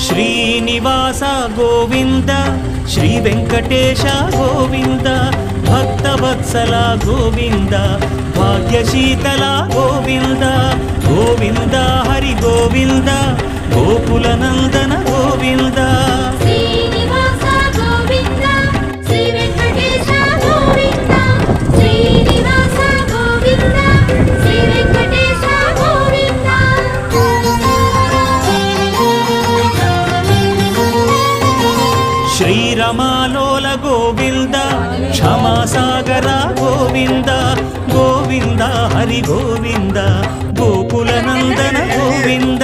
Srinivasa Govinda Shri Venkatesha Govinda Bhaktavatsala Govinda భాగ్యశీతల Govinda Govinda Hari Govinda Gokula Nandana Govinda Srinivasa Govinda Shri Venkatesha Govinda Srinivasa Govinda Shri Venkatesha Govinda శ్రీరమాలోల Govinda క్షమాసాగర Govinda Govinda Hari Govinda Gokula Nandana Govinda